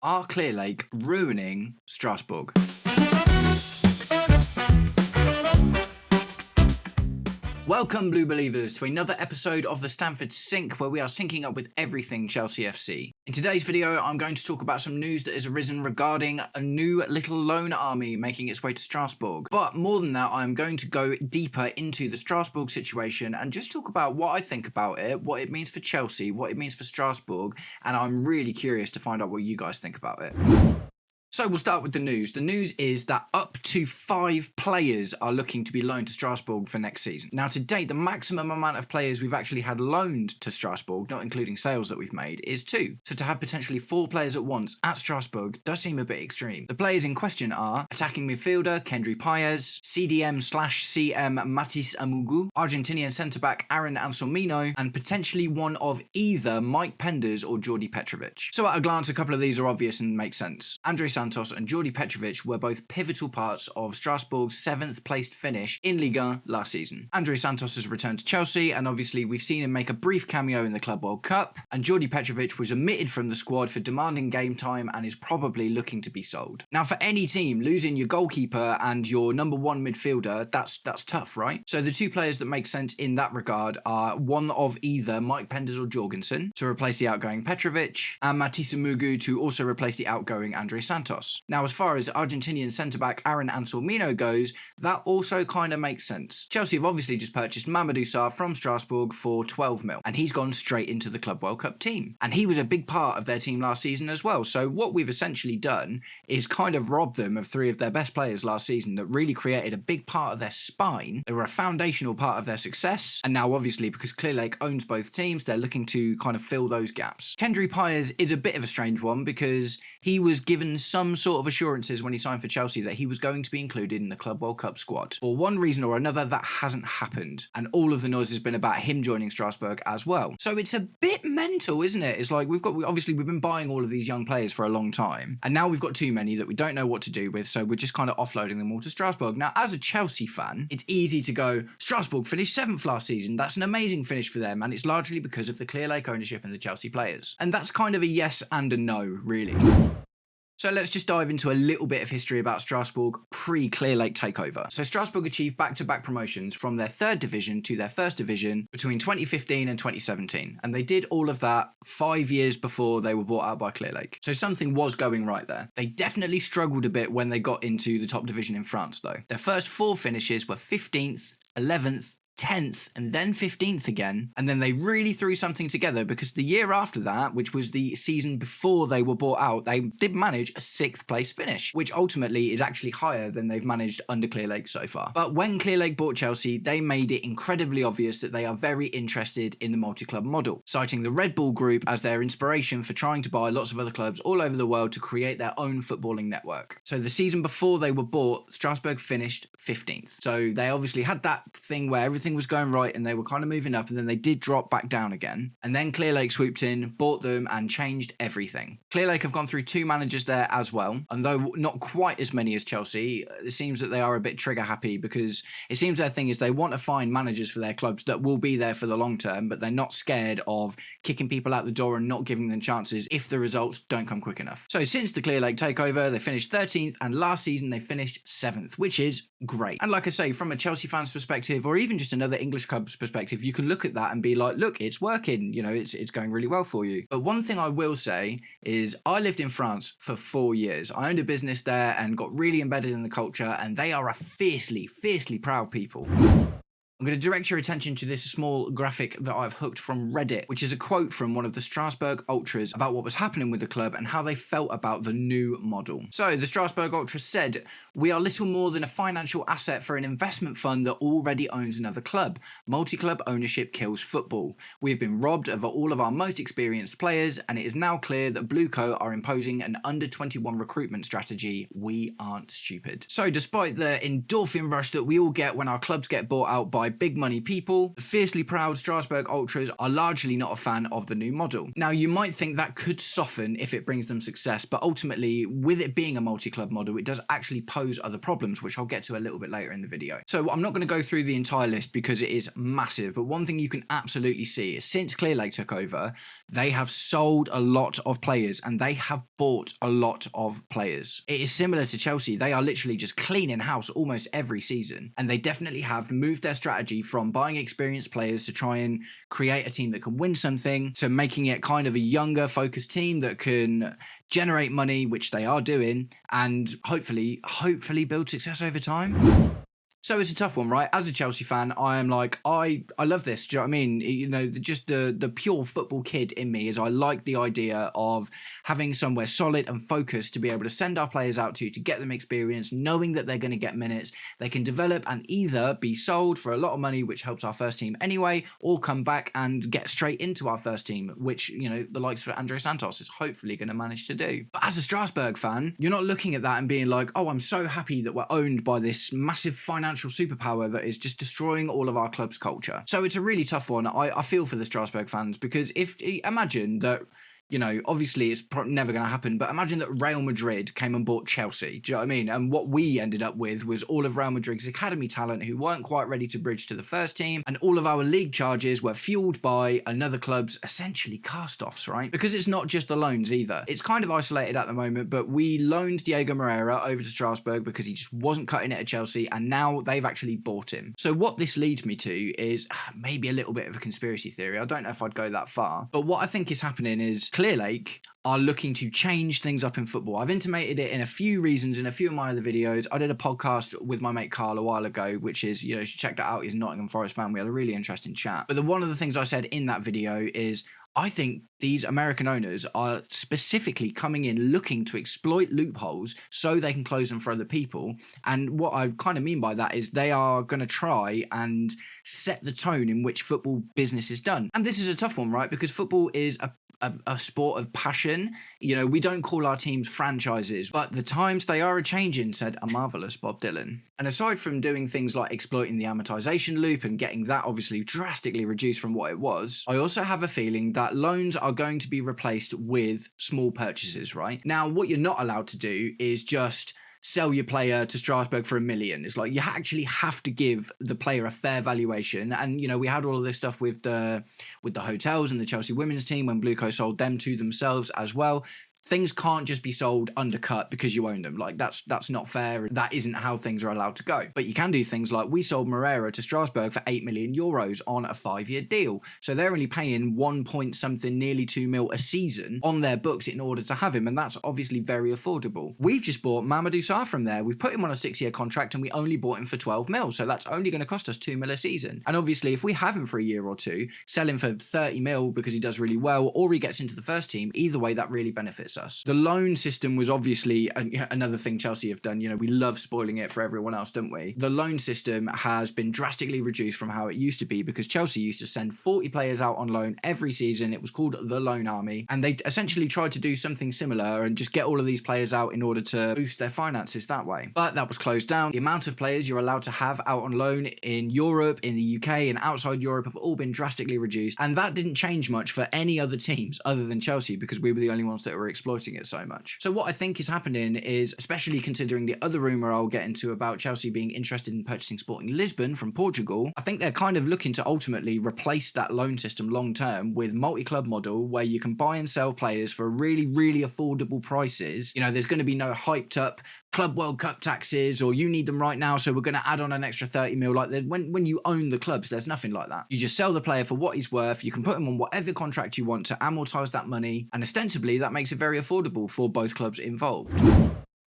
Are Clearlake ruining Strasbourg? Welcome, Blue Believers, to another episode of the Stamford Sync, where we are syncing up with everything Chelsea FC. In today's video, I'm going to talk about some news that has arisen regarding a new little loan army making its way to Strasbourg. But more than that, I'm going to go deeper into the Strasbourg situation and just talk about what I think about it, what it means for Chelsea, what it means for Strasbourg, and I'm really curious to find out what you guys think about it. So we'll start with the news. The news is that up to 5 players are looking to be loaned to Strasbourg for next season. Now, to date, the maximum amount of players we've actually had loaned to Strasbourg, not including sales that we've made, is 2. So to have potentially 4 players at once at Strasbourg does seem a bit extreme. The players in question are attacking midfielder Kendry Paez, CDM/CM Matisse Amugu, Argentinian centre-back Aaron Anselmino, and potentially one of either Mike Penders or Jordi Petrovic. So at a glance, a couple of these are obvious and make sense. Andre Santos and Jordi Petrovic were both pivotal parts of Strasbourg's 7th placed finish in Liga last season. Andre Santos has returned to Chelsea, and obviously we've seen him make a brief cameo in the Club World Cup, and Jordi Petrovic was omitted from the squad for demanding game time and is probably looking to be sold. Now, for any team, losing your goalkeeper and your number 1 midfielder, that's tough, right? So the 2 players that make sense in that regard are one of either Mike Penders or Jorgensen to replace the outgoing Petrovic, and Matisse Amugu to also replace the outgoing Andre Santos. Now, as far as Argentinian centre-back Aaron Anselmino goes, that also kind of makes sense. Chelsea have obviously just purchased Mamadou Sarr from Strasbourg for 12 mil, and he's gone straight into the Club World Cup team. And he was a big part of their team last season as well, so what we've essentially done is kind of robbed them of 3 of their best players last season that really created a big part of their spine. They were a foundational part of their success, and now obviously because Clearlake owns both teams, they're looking to kind of fill those gaps. Kendry Paez is a bit of a strange one because he was given some sort of assurances when he signed for Chelsea that he was going to be included in the Club World Cup squad. For one reason or another, that hasn't happened, and all of the noise has been about him joining Strasbourg as well. So it's a bit mental, isn't it? It's like we've been buying all of these young players for a long time, and now we've got too many that we don't know what to do with, so we're just kind of offloading them all to Strasbourg. Now, as a Chelsea fan, it's easy to go, Strasbourg finished 7th last season, that's an amazing finish for them, and it's largely because of the Clearlake ownership and the Chelsea players. And that's kind of a yes and a no, really. So let's just dive into a little bit of history about Strasbourg pre-Clearlake takeover. So Strasbourg achieved back-to-back promotions from their 3rd division to their 1st division between 2015 and 2017. And they did all of that 5 years before they were bought out by Clearlake. So something was going right there. They definitely struggled a bit when they got into the top division in France though. Their first 4 finishes were 15th, 11th, 10th and then 15th again, and then they really threw something together because the year after that, which was the season before they were bought out, they did manage a 6th place finish, which ultimately is actually higher than they've managed under Clearlake so far. But when Clearlake bought Chelsea, they made it incredibly obvious that they are very interested in the multi-club model, citing the Red Bull Group as their inspiration for trying to buy lots of other clubs all over the world to create their own footballing network. So the season before they were bought, Strasbourg finished 15th. So they obviously had that thing where everything was going right and they were kind of moving up, and then they did drop back down again, and then Clearlake swooped in, bought them and changed everything. Clearlake have gone through 2 managers there as well, and though not quite as many as Chelsea, it seems that they are a bit trigger happy because it seems their thing is they want to find managers for their clubs that will be there for the long term, but they're not scared of kicking people out the door and not giving them chances if the results don't come quick enough. So since the Clearlake takeover, they finished 13th, and last season they finished 7th, which is great. And like I say, from a Chelsea fan's perspective, or even just another English club's perspective, you can look at that and be like, look, it's working, you know, it's going really well for you. But one thing I will say is I lived in France for 4 years. I owned a business there and got really embedded in the culture, and they are a fiercely proud people. I'm going to direct your attention to this small graphic that I've hooked from Reddit, which is a quote from one of the Strasbourg Ultras about what was happening with the club and how they felt about the new model. So the Strasbourg Ultras said, "We are little more than a financial asset for an investment fund that already owns another club. Multi-club ownership kills football. We have been robbed of all of our most experienced players, and it is now clear that BlueCo are imposing an under-21 recruitment strategy. We aren't stupid." So despite the endorphin rush that we all get when our clubs get bought out by big money people. The fiercely proud Strasbourg ultras are largely not a fan of the new model. Now, you might think that could soften if it brings them success, but ultimately, with it being a multi-club model, it does actually pose other problems, which I'll get to a little bit later in the video. So I'm not going to go through the entire list because it is massive, but one thing you can absolutely see is since Clearlake took over, they have sold a lot of players and they have bought a lot of players. It is similar to Chelsea. They are literally just cleaning house almost every season, and they definitely have moved their strategy from buying experienced players to try and create a team that can win something, to making it kind of a younger focused team that can generate money, which they are doing, and hopefully build success over time. So it's a tough one, right? As a Chelsea fan, I am like, I love this. Do you know what I mean? You know, just the pure football kid in me is I like the idea of having somewhere solid and focused to be able to send our players out to get them experience, knowing that they're going to get minutes. They can develop and either be sold for a lot of money, which helps our first team anyway, or come back and get straight into our first team, which, you know, the likes of Andre Santos is hopefully going to manage to do. But as a Strasbourg fan, you're not looking at that and being like, oh, I'm so happy that we're owned by this massive financial superpower that is just destroying all of our club's culture. So it's a really tough one. I feel for the Strasbourg fans, because imagine that, you know, obviously it's never going to happen, but imagine that Real Madrid came and bought Chelsea. Do you know what I mean? And what we ended up with was all of Real Madrid's academy talent who weren't quite ready to bridge to the first team, and all of our league charges were fueled by another club's essentially cast-offs, right? Because it's not just the loans either. It's kind of isolated at the moment, but we loaned Diego Moreira over to Strasbourg because he just wasn't cutting it at Chelsea, and now they've actually bought him. So what this leads me to is maybe a little bit of a conspiracy theory. I don't know if I'd go that far, but what I think is happening is Clearlake are looking to change things up in football. I've intimated it in a few reasons in a few of my other videos. I did a podcast with my mate Carl a while ago, which is, you know, you should check that out. He's a Nottingham Forest fan. We had a really interesting chat. But one of the things I said in that video is I think these American owners are specifically coming in looking to exploit loopholes so they can close them for other people. And what I kind of mean by that is they are going to try and set the tone in which football business is done. And this is a tough one, right? Because football is a sport of passion. You know, we don't call our teams franchises, but the times they are a-changing, said a marvellous Bob Dylan. And aside from doing things like exploiting the amortization loop and getting that obviously drastically reduced from what it was, I also have a feeling that loans are going to be replaced with small purchases, right? Now, what you're not allowed to do is just sell your player to Strasbourg for $1 million. It's like you actually have to give the player a fair valuation. And, you know, we had all of this stuff with the hotels and the Chelsea women's team when BlueCo sold them to themselves as well. Things can't just be sold undercut because you own them. Like, that's not fair. That isn't how things are allowed to go. But you can do things like we sold Moreira to Strasbourg for 8 million euros on a 5-year deal. So they're only paying 1 point something, nearly 2 mil a season on their books in order to have him. And that's obviously very affordable. We've just bought Mamadou Sarr from there. We've put him on a 6-year contract and we only bought him for 12 mil. So that's only going to cost us 2 mil a season. And obviously, if we have him for a year or two, sell him for 30 mil because he does really well, or he gets into the first team, either way, that really benefits us. The loan system was obviously another thing Chelsea have done. You know, we love spoiling it for everyone else, don't we? The loan system has been drastically reduced from how it used to be because Chelsea used to send 40 players out on loan every season. It was called the Loan Army, and they essentially tried to do something similar and just get all of these players out in order to boost their finances that way. But that was closed down. The amount of players you're allowed to have out on loan in Europe, in the UK, and outside Europe have all been drastically reduced, and that didn't change much for any other teams other than Chelsea because we were the only ones that were exploiting it so much. So what I think is happening is, especially considering the other rumour I'll get into about Chelsea being interested in purchasing Sporting Lisbon from Portugal, I think they're kind of looking to ultimately replace that loan system long term with multi-club model where you can buy and sell players for really, really affordable prices. You know, there's going to be no hyped up Club World Cup taxes or you need them right now, so we're going to add on an extra 30 mil. Like when you own the clubs, there's nothing like that. You just sell the player for what he's worth. You can put him on whatever contract you want to amortize that money, and ostensibly that makes it very affordable for both clubs involved.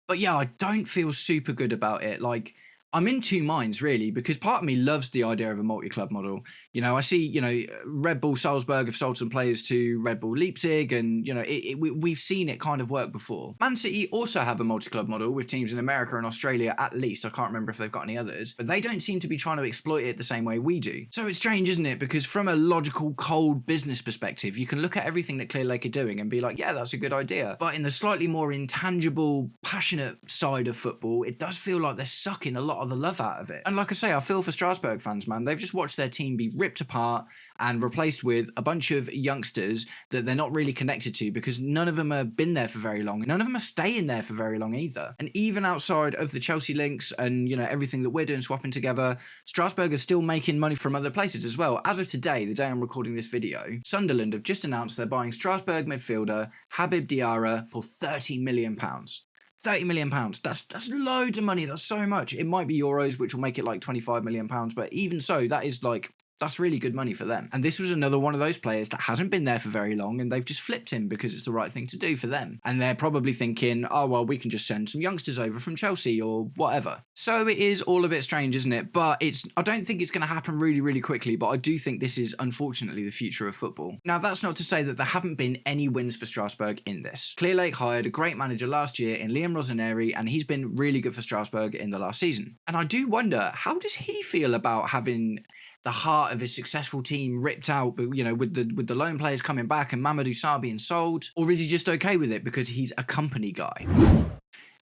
But yeah, I don't feel super good about it. Like, I'm in two minds, really, because part of me loves the idea of a multi-club model. You know, I see, you know, Red Bull Salzburg have sold some players to Red Bull Leipzig, and, you know, we've seen it kind of work before. Man City also have a multi-club model with teams in America and Australia, at least. I can't remember if they've got any others, but they don't seem to be trying to exploit it the same way we do. So it's strange, isn't it? Because from a logical, cold business perspective, you can look at everything that Clearlake are doing and be like, yeah, that's a good idea. But in the slightly more intangible, passionate side of football, it does feel like they're sucking a lot of of the love out of it. And like I say, I feel for Strasbourg fans, man. They've just watched their team be ripped apart and replaced with a bunch of youngsters that they're not really connected to, because none of them have been there for very long. None of them are staying there for very long either. And even outside of the Chelsea links and, you know, everything that we're doing, swapping together, Strasbourg are still making money from other places as well. As of today, the day I'm recording this video, Sunderland have just announced they're buying Strasbourg midfielder Habib Diarra for £30 million. £30 million. That's loads of money. That's so much. It might be euros, which will make it like £25 million, but even so, that is like, that's really good money for them. And this was another one of those players that hasn't been there for very long, and they've just flipped him because it's the right thing to do for them. And they're probably thinking, oh, well, we can just send some youngsters over from Chelsea or whatever. So it is all a bit strange, isn't it? But I don't think it's going to happen really, really quickly, but I do think this is unfortunately the future of football. Now, that's not to say that there haven't been any wins for Strasbourg in this. Clearlake hired a great manager last year in Liam Rossoneri, and he's been really good for Strasbourg in the last season. And I do wonder, how does he feel about having the heart of his successful team ripped out, you know, with the loan players coming back and Mamadou Sarr being sold? Or is he just okay with it because he's a company guy?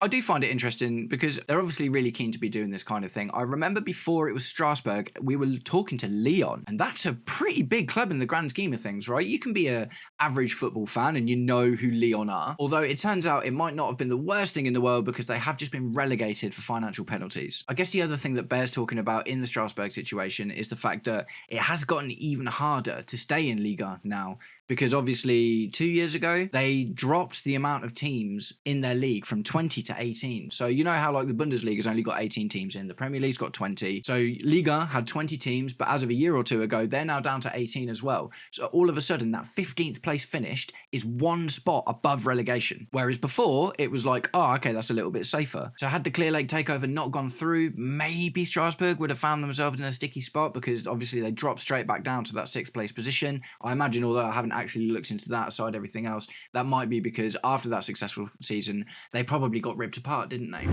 I do find it interesting because they're obviously really keen to be doing this kind of thing. I remember before it was Strasbourg, we were talking to Lyon, and that's a pretty big club in the grand scheme of things, right? You can be an average football fan and you know who Lyon are, although it turns out it might not have been the worst thing in the world because they have just been relegated for financial penalties. I guess the other thing that bears talking about in the Strasbourg situation is the fact that it has gotten even harder to stay in Liga now, because obviously 2 years ago, they dropped the amount of teams in their league from 20 to 18. So you know how like the Bundesliga's only got 18 teams in, the Premier League's got 20. So Liga had 20 teams, but as of a year or two ago, they're now down to 18 as well. So all of a sudden, that 15th place finished is one spot above relegation. Whereas before, it was like, oh, okay, that's a little bit safer. So had the Clearlake takeover not gone through, maybe Strasbourg would have found themselves in a sticky spot, because obviously they dropped straight back down to that 6th place position. I imagine, although I haven't actually looked into that aside everything else, that might be because after that successful season, they probably got ripped apart, didn't they?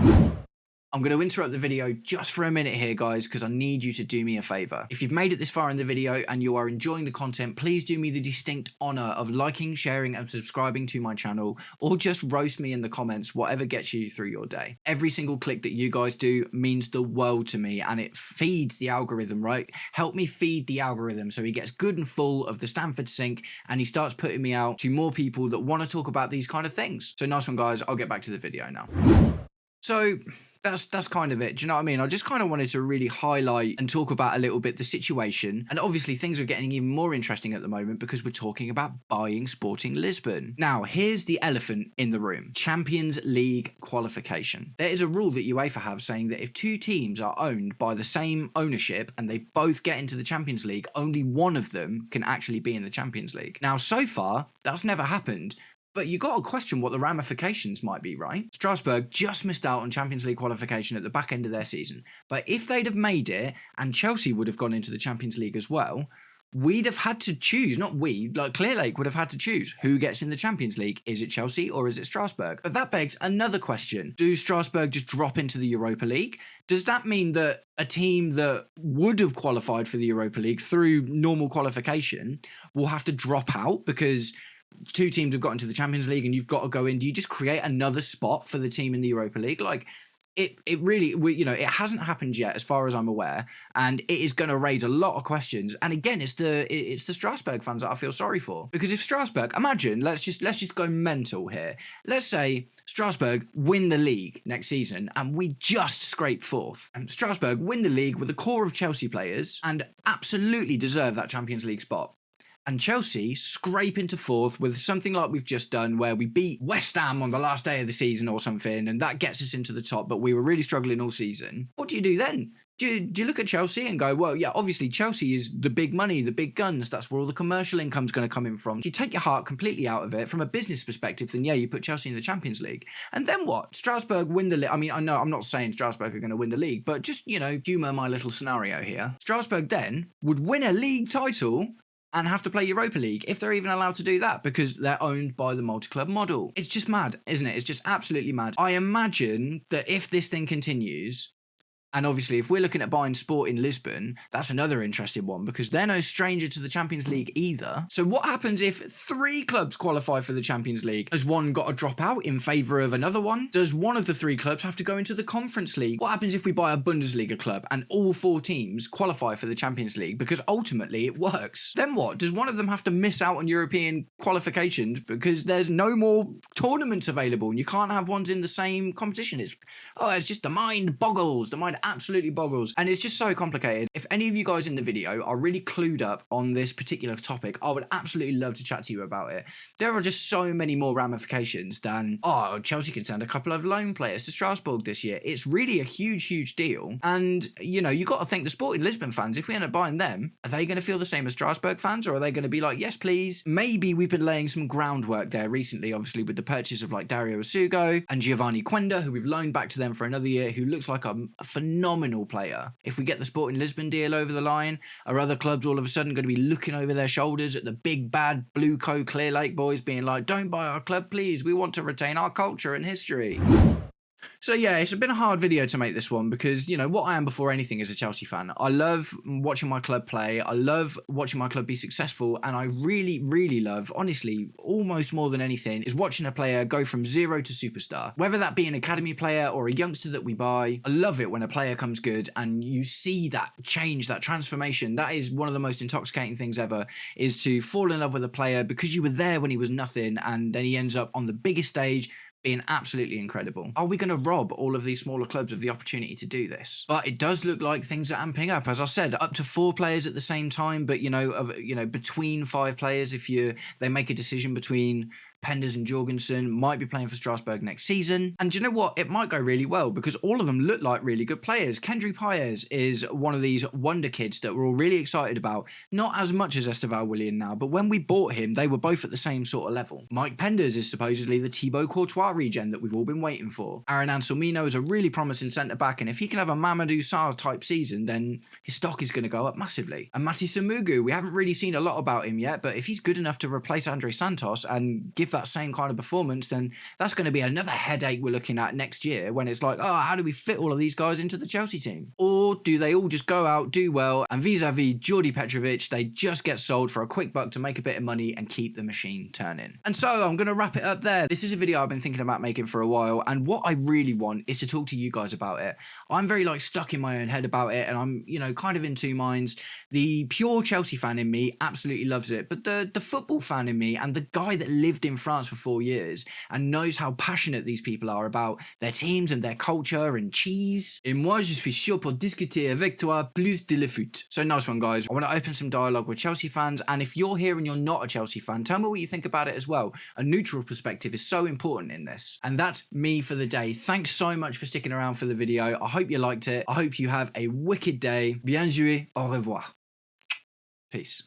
I'm going to interrupt the video just for a minute here, guys, because I need you to do me a favour. If you've made it this far in the video and you are enjoying the content, please do me the distinct honour of liking, sharing and subscribing to my channel, or just roast me in the comments, whatever gets you through your day. Every single click that you guys do means the world to me, and it feeds the algorithm, right? Help me feed the algorithm so he gets good and full of the Stamford Sink, and he starts putting me out to more people that want to talk about these kind of things. So nice one, guys. I'll get back to the video now. So that's kind of it. Do you know what I mean? I just kind of wanted to really highlight and talk about a little bit the situation. And obviously things are getting even more interesting at the moment because we're talking about buying Sporting Lisbon. Now, here's the elephant in the room. Champions League qualification. There is a rule that UEFA have saying that if two teams are owned by the same ownership and they both get into the Champions League, only one of them can actually be in the Champions League. Now, so far, that's never happened. But you got to question what the ramifications might be, right? Strasbourg just missed out on Champions League qualification at the back end of their season. But if they'd have made it, and Chelsea would have gone into the Champions League as well, we'd have had to choose, not we, like Clearlake would have had to choose who gets in the Champions League. Is it Chelsea or is it Strasbourg? But that begs another question. Do Strasbourg just drop into the Europa League? Does that mean that a team that would have qualified for the Europa League through normal qualification will have to drop out because two teams have got into the Champions League and you've got to go in? Do you just create another spot for the team in the Europa League? Like, it really, you know, it hasn't happened yet as far as I'm aware, and it is going to raise a lot of questions. And again, it's the Strasbourg fans that I feel sorry for, because if Strasbourg, imagine, let's just go mental here. Let's say Strasbourg win the league next season and we just scrape fourth, and Strasbourg win the league with a core of Chelsea players and absolutely deserve that Champions League spot. And Chelsea scrape into fourth with something like we've just done, where we beat West Ham on the last day of the season or something, and that gets us into the top, but we were really struggling all season. What do you do then? Do you look at Chelsea and go, well, yeah, obviously Chelsea is the big money, the big guns, that's where all the commercial income's going to come in from. If you take your heart completely out of it from a business perspective, then yeah, you put Chelsea in the Champions League. And then what? Strasbourg win the league. I mean, I know I'm not saying Strasbourg are going to win the league, but just, you know, humour my little scenario here. Strasbourg then would win a league title and have to play Europa League, if they're even allowed to do that, because they're owned by the multi-club model. It's just mad, isn't it? It's just absolutely mad. I imagine that if this thing continues, And obviously, if we're looking at buying Sporting Lisbon, that's another interesting one because they're no stranger to the Champions League either. So what happens if 3 clubs qualify for the Champions League? Has one got to drop out in favour of another one? Does one of the 3 clubs have to go into the Conference League? What happens if we buy a Bundesliga club and all 4 teams qualify for the Champions League? Because ultimately it works. Then what? Does one of them have to miss out on European qualifications because there's no more tournaments available and you can't have ones in the same competition? It's just the mind boggles. The mind absolutely boggles. And it's just so complicated. If any of you guys in the video are really clued up on this particular topic, I would absolutely love to chat to you about it. There are just so many more ramifications than, Chelsea can send a couple of loan players to Strasbourg this year. It's really a huge deal. And, you got to think the Sporting Lisbon fans, if we end up buying them, are they going to feel the same as Strasbourg fans, or are they going to be like, yes, please? Maybe we've been laying some groundwork there recently, obviously, with the purchase of like Dario Asugo and Giovanni Quenda, who we've loaned back to them for another year, who looks like a phenomenal player. If we get the Sporting Lisbon deal over the line, are other clubs all of a sudden going to be looking over their shoulders at the big bad BlueCo Clear Lake boys being like, don't buy our club, please. We want to retain our culture and history. So yeah, it's been a hard video to make this one because, what I am before anything is a Chelsea fan. I love watching my club play. I love watching my club be successful. And I really love, honestly, almost more than anything, is watching a player go from zero to superstar. Whether that be an academy player or a youngster that we buy, I love it when a player comes good and you see that change, that transformation. That is one of the most intoxicating things ever, is to fall in love with a player because you were there when he was nothing and then he ends up on the biggest stage being absolutely incredible. Are we going to rob all of these smaller clubs of the opportunity to do this? But it does look like things are amping up. As I said, up to 4 players at the same time, but between 5 players, if they make a decision between Penders and Jorgensen, might be playing for Strasbourg next season. And do you know what? It might go really well because all of them look like really good players. Kendry Paez is one of these wonder kids that we're all really excited about. Not as much as Esteval Willian now, but when we bought him, they were both at the same sort of level. Mike Penders is supposedly the Thibaut Courtois regen that we've all been waiting for. Aaron Anselmino is a really promising centre-back, and if he can have a Mamadou Sarr type season, then his stock is going to go up massively. And Mati Samugu, we haven't really seen a lot about him yet, but if he's good enough to replace Andre Santos and give that same kind of performance, then that's going to be another headache we're looking at next year when it's like, how do we fit all of these guys into the Chelsea team? Or do they all just go out, do well, and vis-a-vis Jordi Petrovic, they just get sold for a quick buck to make a bit of money and keep the machine turning? And so I'm going to wrap it up there. This is a video I've been thinking about making for a while, and what I really want is to talk to you guys about it. I'm very stuck in my own head about it, and I'm kind of in 2 minds. The pure Chelsea fan in me absolutely loves it, but the football fan in me and the guy that lived in France for 4 years and knows how passionate these people are about their teams and their culture and cheese. Et moi, je suis chaud pour discuter avec toi plus de le foot. So nice one, guys. I want to open some dialogue with Chelsea fans, and if you're here and you're not a Chelsea fan, tell me what you think about it as well. A neutral perspective is so important in this. And that's me for the day. Thanks so much for sticking around for the video. I hope you liked it. I hope you have a wicked day. Bien joué. Au revoir. Peace.